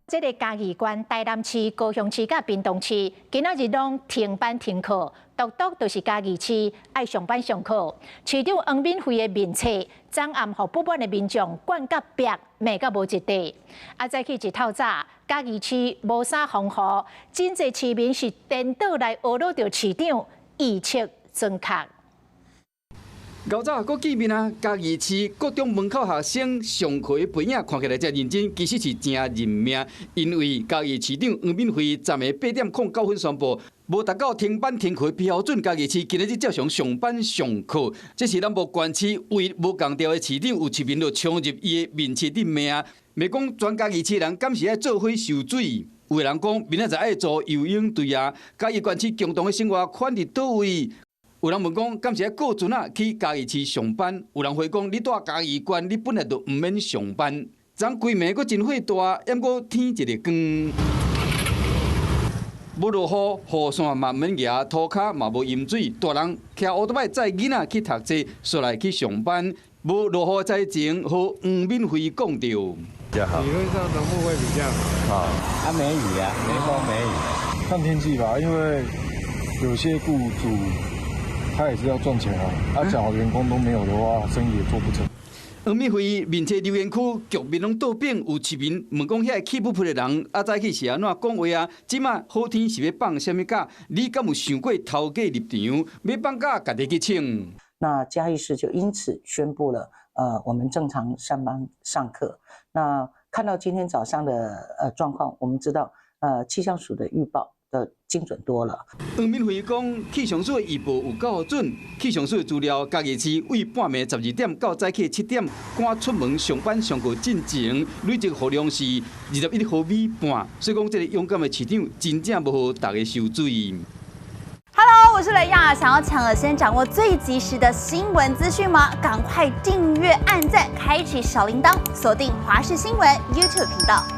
这个嘉义县、台南市、高雄市甲屏东市，今仔日拢停班停课，独就是嘉义市爱上班上课。市长黄敏惠的面册，昨暗互不满的民众灌甲壁，骂甲无一地。再去一透早，嘉义市无啥风雨，真侪市民是颠倒来懊恼着市长意气尊客。 较早搁见面啊！嘉义市各中门口学生上课的背影看起来真认真，其实是真认命。因为嘉义市长黄敏惠昨暝8点09分宣布，无达到停班停课标准，嘉义市今日照常上班上课。这是咱无关市为无共调的市长有市民就冲入伊的面前顶骂，骂讲全嘉义市人敢是爱做伙受罪？有人讲明仔载爱做游泳队啊，嘉义县市共同的生活款伫倒位？ 有人问讲，敢是爱过阵啊去嘉义市上班？有人回讲，你住嘉义县，你本来就毋免上班。昨规暝阁真火大，抑阁天一日光，无落雨，雨伞嘛免举，涂骹嘛无淹水。大人骑乌托邦载囡仔去读册，煞来去上班。无落雨之前，和黄敏惠讲着。比较好。理论上农牧会比较好。啊，没雨啊，没风没雨。看天气吧，因为有些雇主。 他也是要赚钱啊！假如员工都没有的话，生意也做不成。黄敏惠面册留言区局面拢倒扁，有市民问讲，遐气不噗的人，早起是安怎讲话啊？即马好天是要放什么假？你敢有想过头家立场？要放假家己去请？那嘉义市就因此宣布了，我们正常上班上课。那看到今天早上的状况，我们知道，气象署的预报。 精准多了。黄敏惠讲，气象署的预报有够准。气象署的资料，嘉义市为半暝12点到早起7点赶出门上班上课进前，累积雨量是21毫米半。所以讲，这个勇敢的市长真正无互大家受罪。Hello， 我是雷亚，想要抢先掌握最及时的新闻资讯吗？赶快订阅、按赞、开启小铃铛，锁定华视新闻 YouTube 频道。